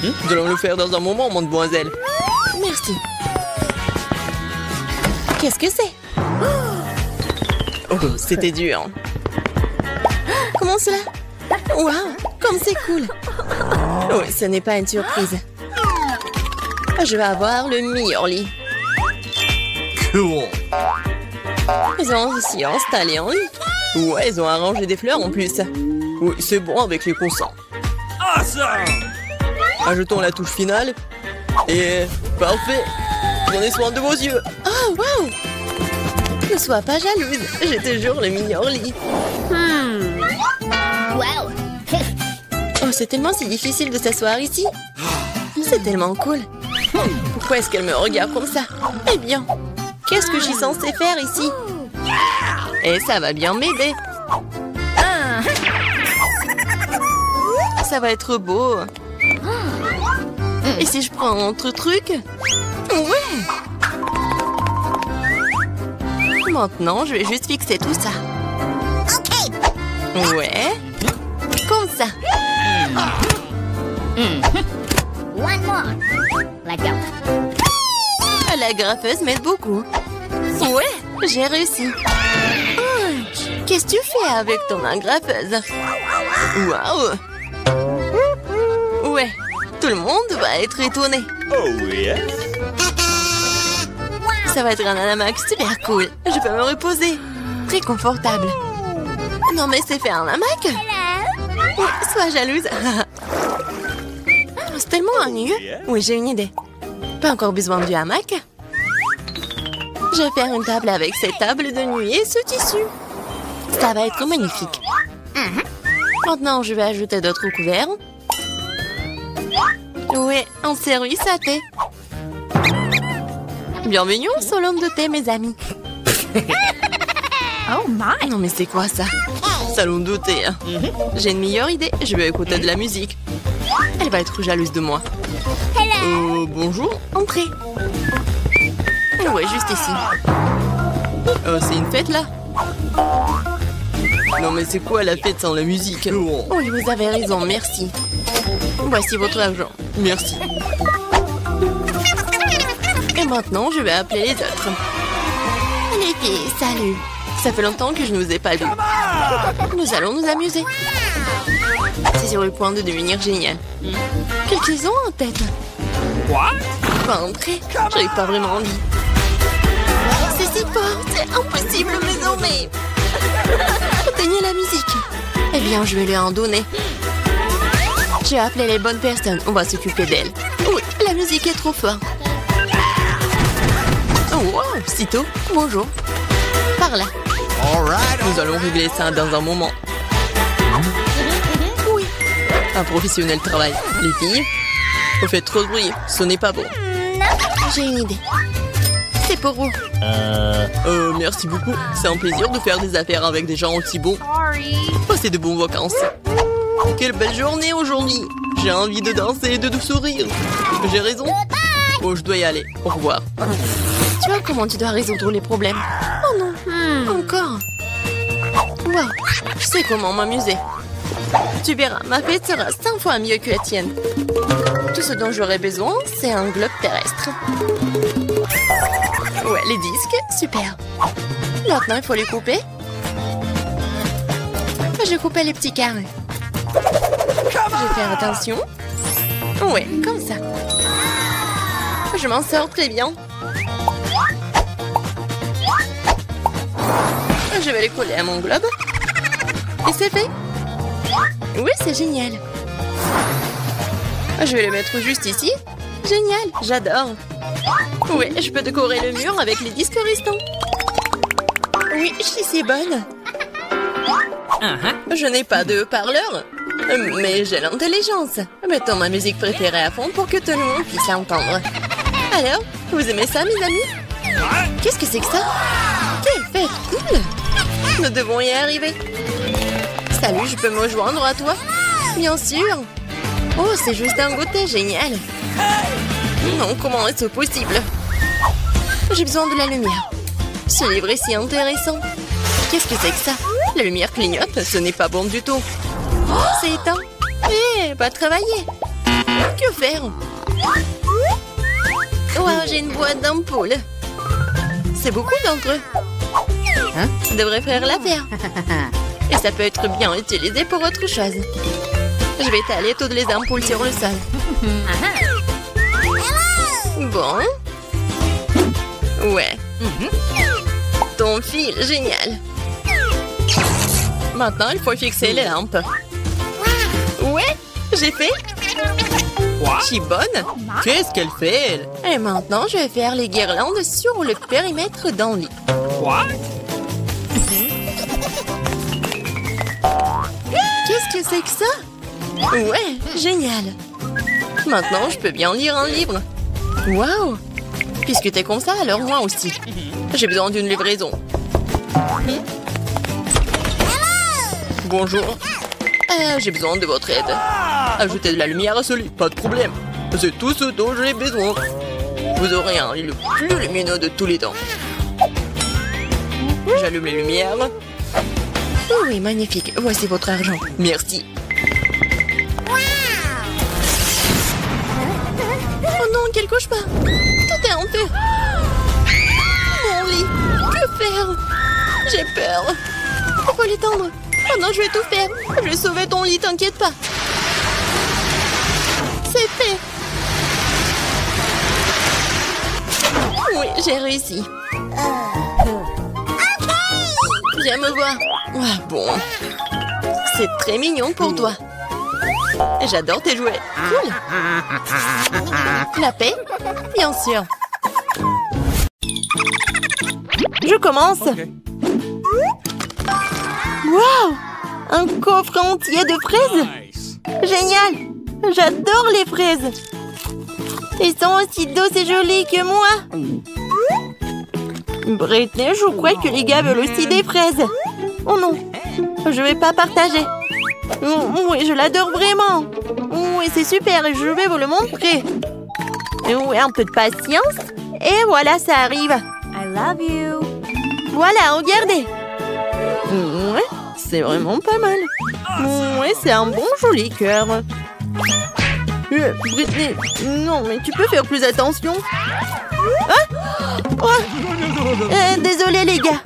Nous allons le faire dans un moment, mademoiselle. Merci. Qu'est-ce que c'est? Oh, c'était dur. Comment cela? Waouh, comme c'est cool. Oui, ce n'est pas une surprise. Je vais avoir le meilleur lit. Cool. Ils ont aussi installé un lit. Ouais, ils ont arrangé des fleurs en plus. Oui, c'est bon avec les coussins. Awesome. Ajoutons la touche finale. Et parfait. Prenez soin de vos yeux. Oh, waouh. Ne sois pas jalouse. J'ai toujours le meilleur lit. Wow. Oh, c'est tellement si difficile de s'asseoir ici. C'est tellement cool. Pourquoi est-ce qu'elle me regarde comme ça? Eh bien, qu'est-ce que je suis censée faire ici? Et ça va bien m'aider. Ça va être beau. Et si je prends un autre truc? Ouais. Maintenant, je vais juste fixer tout ça. Ouais. Comme ça. One more. Let's go. La graffeuse m'aide beaucoup. Ouais, j'ai réussi. Oh, qu'est-ce que tu fais avec ton agrafeuse? Waouh. Ouais, tout le monde va être étonné. Oh yes. Ça va être un hamac super cool. Je peux me reposer. Très confortable. Non mais c'est faire un hamac? Oui, sois jalouse. C'est tellement ennuyeux. Oui, j'ai une idée. Pas encore besoin du hamac. Je vais faire une table avec cette table de nuit et ce tissu. Ça va être magnifique. Maintenant, je vais ajouter d'autres couverts. Oui, un service à thé. Bienvenue au salon de thé, mes amis. Oh my. Non mais c'est quoi ça? Salon de thé. J'ai une meilleure idée. Je vais écouter de la musique. Elle va être jalouse de moi. Hello. Bonjour, entrez. Ouais, juste ici. C'est une fête, là? Non, mais c'est quoi la fête sans la musique? Oui, vous avez raison, merci. Voici votre argent. Merci. Et maintenant, je vais appeler les autres. Les filles, salut. Ça fait longtemps que je ne vous ai pas vu. Nous allons nous amuser. C'est sur le point de devenir génial. Qu'est-ce qu'ils ont en tête? Pas entrer. J'avais pas vraiment envie. C'est si fort, c'est impossible de me dormir. Éteignez la musique. Eh bien, je vais lui en donner. J'ai appelé les bonnes personnes. On va s'occuper d'elles. Oui, la musique est trop forte. Oh, wow, sitôt. Bonjour. Par là. Nous allons régler ça dans un moment. Oui. Un professionnel travaille. Les filles, vous faites trop de bruit. Ce n'est pas bon. J'ai une idée. C'est pour vous. Merci beaucoup. C'est un plaisir de faire des affaires avec des gens aussi bons. Passez de bonnes vacances. Quelle belle journée aujourd'hui. J'ai envie de danser et de sourire. J'ai raison. Bon, je dois y aller. Au revoir. Tu vois comment tu dois résoudre les problèmes? Oh non. Encore. Wow. Je sais comment m'amuser. Tu verras, ma fête sera 5 fois mieux que la tienne. Tout ce dont j'aurai besoin, c'est un globe terrestre. Ouais, les disques, super. Maintenant, il faut les couper. Je coupais les petits carrés. Je vais faire attention. Ouais, comme ça. Je m'en sors très bien. Je vais les coller à mon globe. Et c'est fait. Oui, c'est génial. Je vais les mettre juste ici. Génial, j'adore. Oui, je peux décorer le mur avec les disques restants. Oui, je suis si bonne. Je n'ai pas de haut-parleur, mais j'ai l'intelligence. Mettons ma musique préférée à fond pour que tout le monde puisse l'entendre. Alors, vous aimez ça, mes amis? Qu'est-ce que c'est que ça? Quelle fête cool! Nous devons y arriver. Salut, je peux me joindre à toi? Bien sûr. Oh, c'est juste un goûter génial. Non, comment est-ce possible? J'ai besoin de la lumière. Ce livre est si intéressant. Qu'est-ce que c'est que ça? La lumière clignote, ce n'est pas bon du tout. Oh, c'est éteint. Eh, pas travailler. Que faire? Wow, j'ai une boîte d'ampoules. C'est beaucoup d'entre eux. Ça devrait faire l'affaire. Et ça peut être bien utilisé pour autre chose. Je vais étaler toutes les ampoules sur le sol. Bon. Ouais. Ton fil, génial. Maintenant, il faut fixer les lampes. Ouais, j'ai fait. Je suis bonne. Qu'est-ce qu'elle fait, elle? Et maintenant, je vais faire les guirlandes sur le périmètre d'un lit. Qu'est-ce que c'est que ça? Ouais, génial. Maintenant, je peux bien lire un livre. Waouh! Puisque t'es comme ça, alors moi aussi. J'ai besoin d'une livraison. Bonjour. J'ai besoin de votre aide. Ajoutez de la lumière à ce lit, pas de problème. C'est tout ce dont j'ai besoin. Vous aurez un lit le plus lumineux de tous les temps. J'allume les lumières. Oui, magnifique. Voici votre argent. Merci. Oh non, quel cauchemar. Tout est en feu. Mon lit. Que faire? J'ai peur. Il faut l'étendre. Oh non, je vais tout faire. Je vais sauver ton lit, t'inquiète pas. C'est fait. Oui, j'ai réussi. Viens me voir. Ah, bon. C'est très mignon pour toi. J'adore tes jouets. Cool. La paix? Bien sûr. Je commence. Wow! Un coffre entier de fraises. Génial. J'adore les fraises. Ils sont aussi douces et jolies que moi. Britney, je crois que les gars veulent aussi des fraises. Oh non, je vais pas partager. Oui, je l'adore vraiment. Oui, c'est super et je vais vous le montrer. Ouais, un peu de patience. Et voilà, ça arrive. I love you. Voilà, regardez. Ouais, c'est vraiment pas mal. Ouais, c'est un bon joli cœur. Britney, non, mais tu peux faire plus attention. Ah oh désolée, les gars.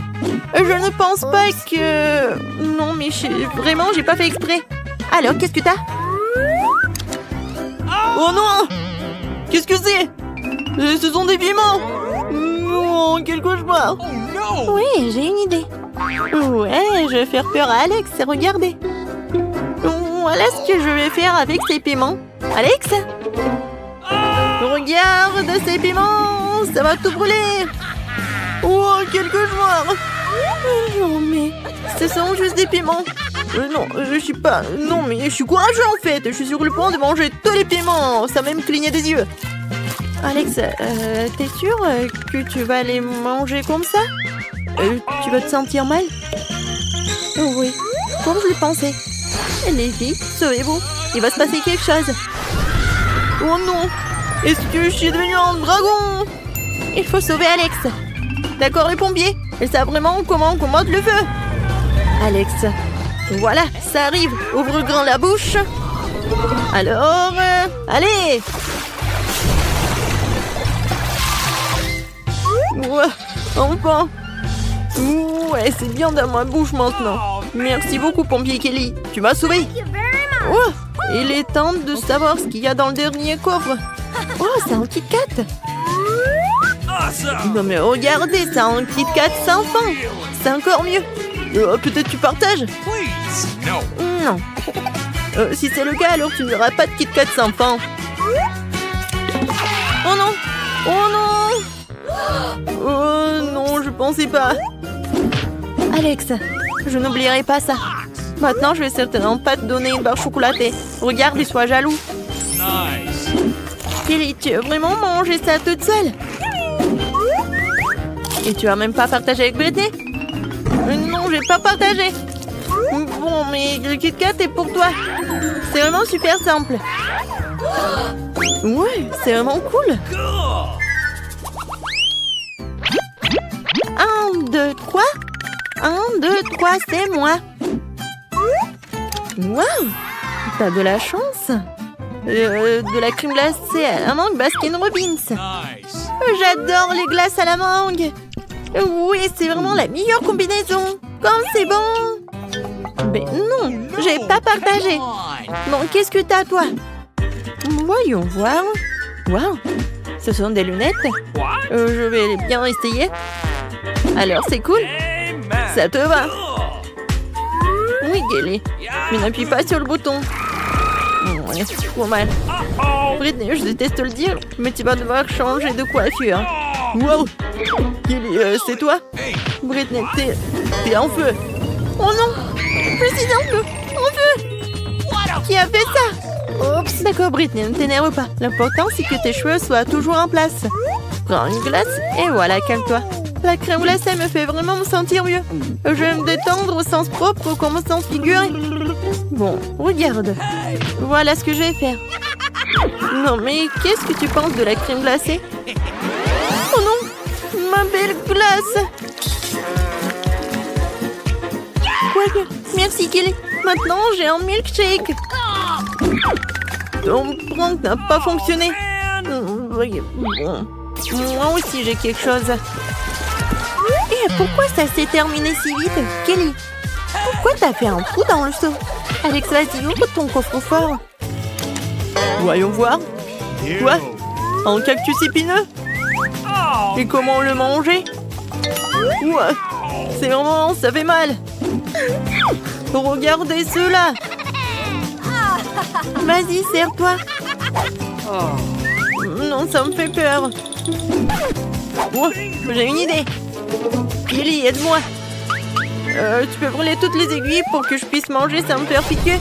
Je ne pense pas que... Non, mais vraiment, j'ai pas fait exprès. Alors, qu'est-ce que t'as? Oh non! Qu'est-ce que c'est? Ce sont des piments! Non, quel cauchemar! Oui, j'ai une idée. Ouais, je vais faire peur à Alex, regardez. Voilà ce que je vais faire avec ces piments. Alex? Regarde ces piments! Ça va tout brûler! Oh, quel cauchemar! Non, mais ce sont juste des piments. Non, je suis pas... Non, mais je suis courageux en fait. Je suis sur le point de manger tous les piments. Ça même cligné des yeux. Alex, t'es sûr que tu vas les manger comme ça? Tu vas te sentir mal? Oh, oui, comme je le pensais. Les filles, sauvez-vous. Il va se passer quelque chose. Oh non! Est-ce que je suis devenue un dragon? Il faut sauver Alex. D'accord, les pompiers? Ils savent vraiment comment on combat le feu. Alex, voilà, ça arrive. Ouvre grand la bouche. Alors, allez! Ouais, enfin. Ouais, c'est bien dans ma bouche maintenant. Merci beaucoup, pompier Kelly. Tu m'as sauvé. Oh, il est temps de savoir ce qu'il y a dans le dernier coffre. Oh, c'est un Kit Kat. Non mais regardez, c'est un Kit Kat sans fin. C'est encore mieux. Peut-être tu partages? Non. Si c'est le cas, alors tu n'auras pas de Kit Kat sans fin. Oh non! Oh non! Oh non, je pensais pas. Alex, je n'oublierai pas ça. Maintenant, je vais certainement pas te donner une barre chocolatée. Regarde et sois jaloux. Kelly, tu as vraiment mangé ça toute seule? Et tu as même pas partagé avec Britney? Non, j'ai pas partagé. Bon, mais le Kit Kat est pour toi. C'est vraiment super simple. Ouais, c'est vraiment cool. 1, 2, 3. 1, 2, 3, c'est moi. Waouh! T'as de la chance. De la crème glacée à la mangue Baskin Robbins. J'adore les glaces à la mangue. Oui, c'est vraiment la meilleure combinaison. Comme c'est bon. Mais non, j'ai pas partagé. Bon, qu'est-ce que t'as, toi? Voyons voir. Waouh, ce sont des lunettes. Je vais bien essayer. Alors, c'est cool. Ça te va? Oui, Kelly. Mais n'appuie pas sur le bouton. Ouais, c'est trop mal. Britney, je déteste le dire, mais tu vas devoir changer de coiffure. Wow! Kelly, c'est toi? Britney, t'es en feu. Oh non! Je suis en feu! En feu! Qui a fait ça? Oups! D'accord, Britney, ne t'énerve pas. L'important, c'est que tes cheveux soient toujours en place. Prends une glace et voilà, calme-toi. La crème glacée me fait vraiment me sentir mieux. Je vais me détendre au sens propre comme au sens figuré. Bon, regarde. Voilà ce que je vais faire. Non, mais qu'est-ce que tu penses de la crème glacée? Oh non! Ma belle glace! Ouais, merci Kelly. Maintenant, j'ai un milkshake. Ton prank n'a pas fonctionné. Bon, moi aussi, j'ai quelque chose. Et pourquoi ça s'est terminé si vite, Kelly? Pourquoi t'as fait un trou dans le seau? Alex, vas-y, ouvre ton coffre-fort. Voyons voir. Quoi? Un cactus épineux? Et comment le manger? Ouais, c'est vraiment... ça fait mal. Regardez ceux-là. Vas-y, serre-toi. Non, ça me fait peur. Oh, j'ai une idée. Kelly, aide-moi. Tu peux brûler toutes les aiguilles pour que je puisse manger sans me faire piquer?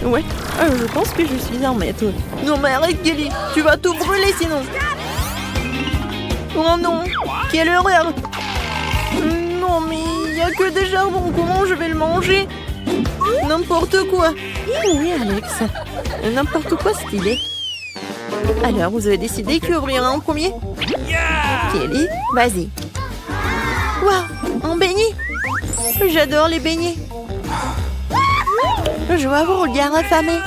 Ouais, je pense que je suis un maître. Non mais arrête Kelly, tu vas tout brûler sinon. Oh non, quelle horreur. Non mais il n'y a que des charbons, comment je vais le manger? N'importe quoi. Oui Alex, n'importe quoi cette idée. Alors, vous avez décidé qui ouvrira en premier? Kelly, vas-y. Waouh, un beignet. J'adore les beignets. Je vois vos regards affamés.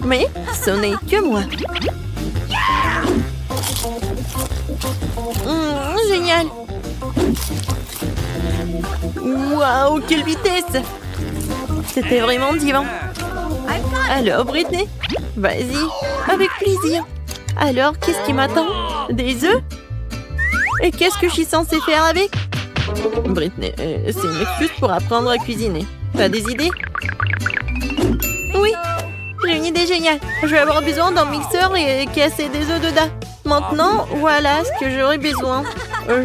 Mais ce n'est que moi. Génial. Waouh, quelle vitesse. C'était vraiment divin. Alors, Britney, vas-y, avec plaisir. Alors, qu'est-ce qui m'attend? Des œufs? Et qu'est-ce que je suis censée faire avec? Britney, c'est une excuse pour apprendre à cuisiner. T'as des idées? Oui, j'ai une idée géniale. Je vais avoir besoin d'un mixeur et casser des œufs dedans. Maintenant, voilà ce que j'aurai besoin.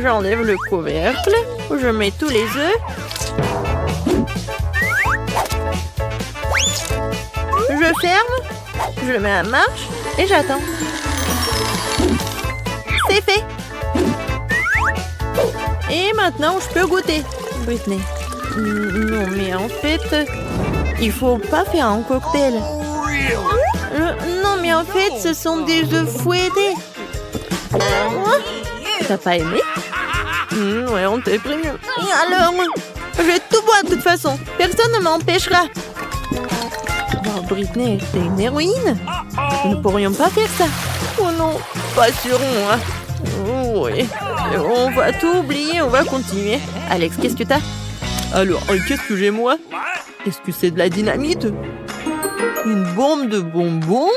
J'enlève le couvercle, je mets tous les œufs. Je ferme, je le mets à marche et j'attends. C'est fait. Et maintenant, je peux goûter. Britney. Non, mais en fait, il faut pas faire un cocktail. Non, mais en fait, ce sont des œufs fouettés. T'as pas aimé? Ouais, on t'a prévenu. Et alors, je vais tout boire de toute façon. Personne ne m'empêchera. Bon, Britney, t'es une héroïne. Nous ne pourrions pas faire ça. Oh non, pas sur moi. Oh, oui. On va tout oublier, on va continuer. Alex, qu'est-ce que t'as? Alors, qu'est-ce que j'ai moi? Est-ce que c'est de la dynamite? Une bombe de bonbons?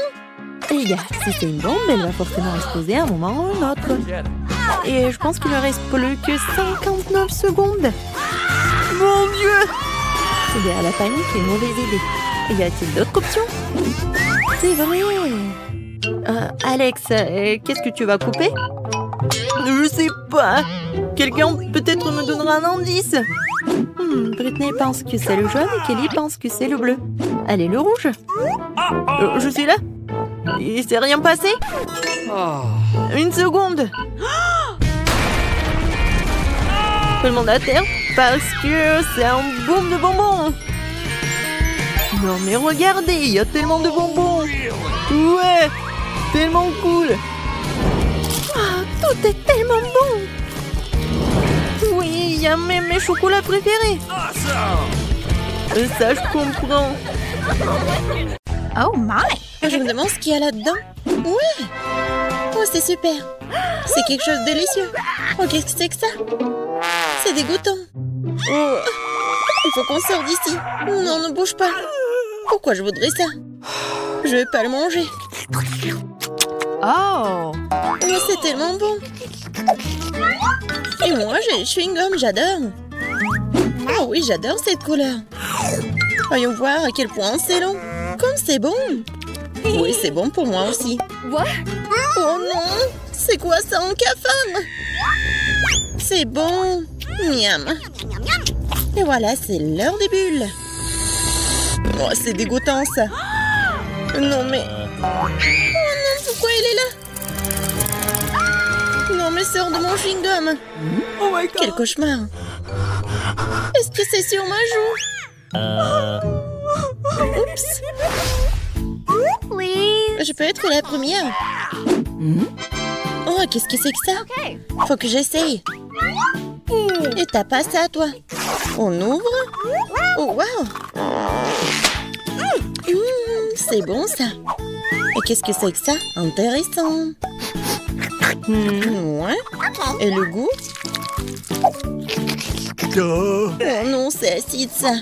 Les gars, si c'est une bombe, elle va forcément exploser à un moment ou un autre. Et je pense qu'il ne reste plus que 59 secondes. Mon Dieu! C'est à la panique et une mauvaise idée. Y a-t-il d'autres options? C'est vrai. Alex, qu'est-ce que tu vas couper? Je sais pas. Quelqu'un peut-être me donnera un indice. Britney pense que c'est le jaune et Kelly pense que c'est le bleu. Allez, le rouge. Je suis là. Il s'est rien passé? Une seconde. Tout le monde à terre parce que c'est un boom de bonbons. Non mais regardez, il y a tellement de bonbons. Ouais, tellement cool. Tout est tellement bon. Oui, il y a même mes chocolats préférés. Ça, je comprends. Oh my! Je me demande ce qu'il y a là-dedans. Ouais. Oh, c'est super. C'est quelque chose de délicieux. Oh, qu'est-ce que c'est que ça? C'est dégoûtant. Oh, il faut qu'on sorte d'ici. Non, ne bouge pas. Pourquoi je voudrais ça? Je vais pas le manger. Oh, c'est tellement bon. Et moi, j'ai le chewing-gum, j'adore. Oh oui, j'adore cette couleur. Voyons voir à quel point c'est long. Comme c'est bon. Oui, c'est bon pour moi aussi. Oh non, c'est quoi ça en cafard? C'est bon. Miam. Et voilà, c'est l'heure des bulles. Oh, c'est dégoûtant ça. Non mais... Oh non, pourquoi il est là? Non mais sors de mon chewing-gum. Oh my God. Quel cauchemar. Est-ce que c'est sur ma joue? Oups. Je peux être la première. Oh, qu'est-ce que c'est que ça? Faut que j'essaye. Et t'as pas ça, toi? On ouvre? Oh, wow! C'est bon, ça. Et qu'est-ce que c'est que ça? Intéressant. Ouais. Et le goût? Oh non, c'est acide, ça.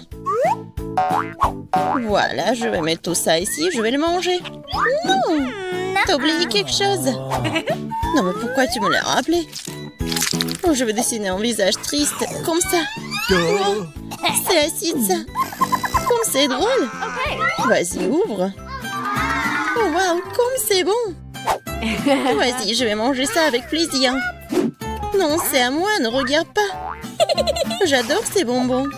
Voilà, je vais mettre tout ça ici, je vais le manger. Non! T'as oublié quelque chose? Non, mais pourquoi tu me l'as rappelé? Oh, je vais dessiner un visage triste, comme ça. Oh, c'est acide, ça. Comme c'est drôle. Vas-y, ouvre. Oh, waouh, comme c'est bon. Vas-y, je vais manger ça avec plaisir. Non, c'est à moi, ne regarde pas. J'adore ces bonbons.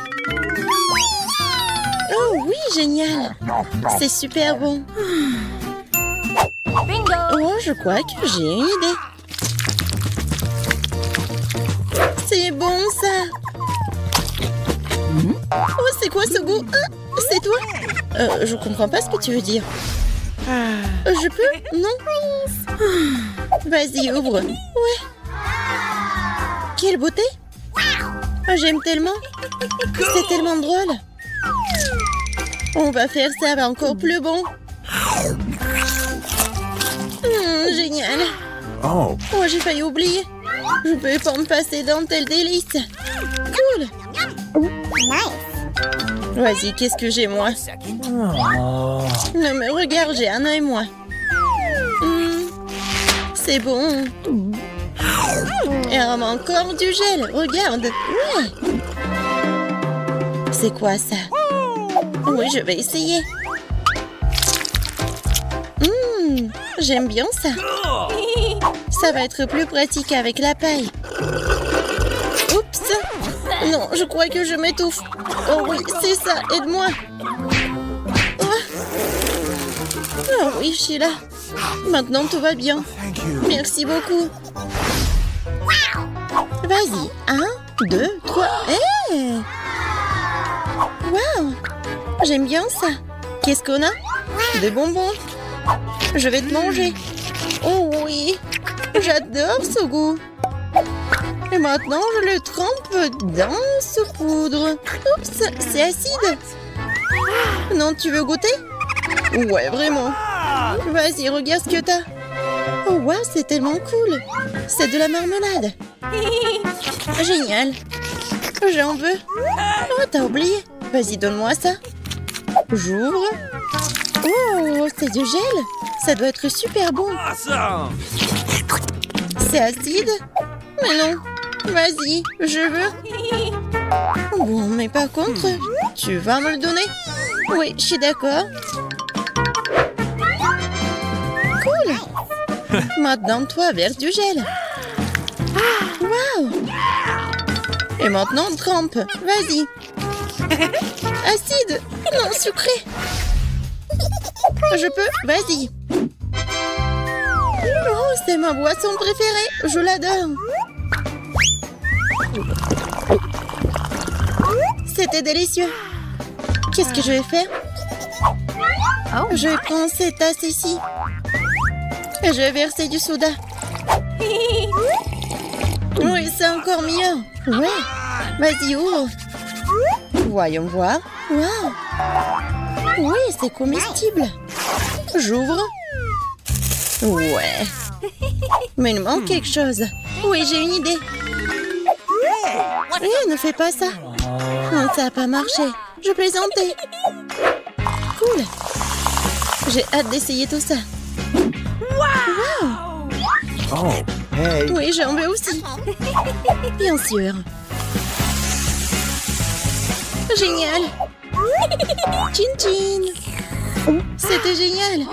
Oh oui, génial. C'est super bon. Oh, je crois que j'ai une idée. C'est bon, ça. Oh, c'est quoi ce goût? C'est toi? Je comprends pas ce que tu veux dire. Je peux? Non? Vas-y, ouvre. Ouais. Quelle beauté. Oh, j'aime tellement. C'est tellement drôle. On va faire ça encore plus bon. Génial. Oh, j'ai failli oublier. Je peux pas me passer d'un tel délice. Cool. Vas-y, qu'est-ce que j'ai, moi? Ne me regarde, j'ai un œil, moi. C'est bon. Et encore du gel, regarde. Ouais. C'est quoi ça? Oui, je vais essayer. J'aime bien ça. Ça va être plus pratique avec la paille. Oups. Non, je crois que je m'étouffe. Oh oui, c'est ça, aide-moi. Oh oui, je suis là. Maintenant, tout va bien. Merci beaucoup. Vas-y. 1, 2, 3. Hey! Waouh! J'aime bien ça. Qu'est-ce qu'on a? Des bonbons. Je vais te manger. Oh oui! J'adore ce goût. Et maintenant, je le trempe dans ce poudre. Oups, c'est acide. Non, tu veux goûter? Ouais, vraiment. Vas-y, regarde ce que t'as. Oh, wow, c'est tellement cool. C'est de la marmelade. Génial. J'en veux. Oh, t'as oublié. Vas-y, donne-moi ça. J'ouvre. Oh, c'est du gel. Ça doit être super bon. C'est acide? Mais non. Vas-y, je veux. Bon, mais par contre, tu vas me le donner? Oui, je suis d'accord. Cool. Maintenant, toi, verse du gel. Waouh. Et maintenant, trempe. Vas-y. Acide. Non, sucré. Je peux? Vas-y. Oh, c'est ma boisson préférée. Je l'adore. C'était délicieux. Qu'est-ce que je vais faire? Je vais prendre cette tasse ici. Et je vais verser du soda. Oui, c'est encore mieux. Ouais. Vas-y, ouvre. Voyons voir. Waouh. Oui, c'est comestible. J'ouvre. Ouais. Mais il manque quelque chose. Oui, j'ai une idée. Ne fais pas ça. Non, ça n'a pas marché. Je plaisantais. Cool. J'ai hâte d'essayer tout ça. Wow. Oh, hey. Oui, j'en veux aussi. Bien sûr. Génial. Chin chin. C'était génial.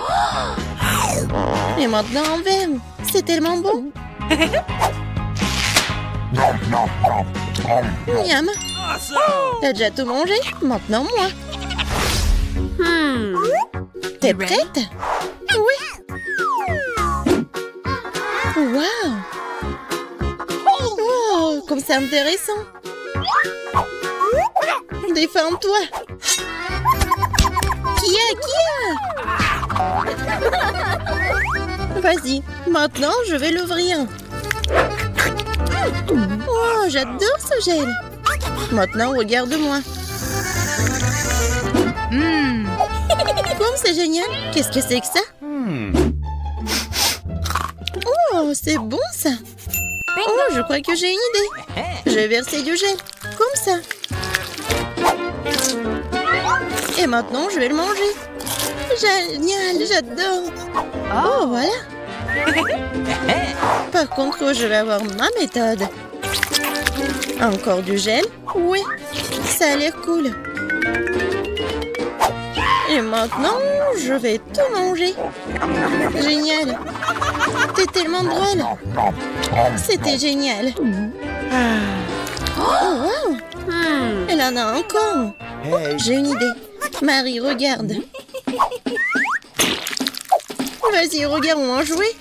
Et maintenant en verre. C'est tellement bon. Miam. T'as déjà tout mangé? Maintenant moi. T'es prête? Oui. Waouh. Oh, comme c'est intéressant. Défends-toi. Qui a? Vas-y, maintenant je vais l'ouvrir. Oh, j'adore ce gel. Maintenant, regarde-moi. Comme c'est génial. Qu'est-ce que c'est que ça? Oh, c'est bon ça. Oh, je crois que j'ai une idée. Je vais verser du gel. Comme ça. Et maintenant, je vais le manger. Génial, j'adore. Oh, voilà. Par contre, je vais avoir ma méthode. Encore du gel? Oui, ça a l'air cool. Et maintenant, je vais tout manger. Génial. T'es tellement drôle. C'était génial. Oh, wow. Elle en a encore. J'ai une idée. Marie, regarde. Vas-y, regarde, on va jouer.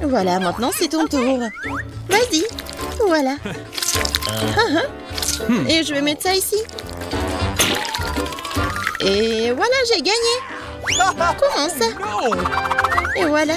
Voilà, maintenant c'est ton tour. Vas-y. Voilà. Et je vais mettre ça ici. Et voilà, j'ai gagné. Comment ça? Et voilà.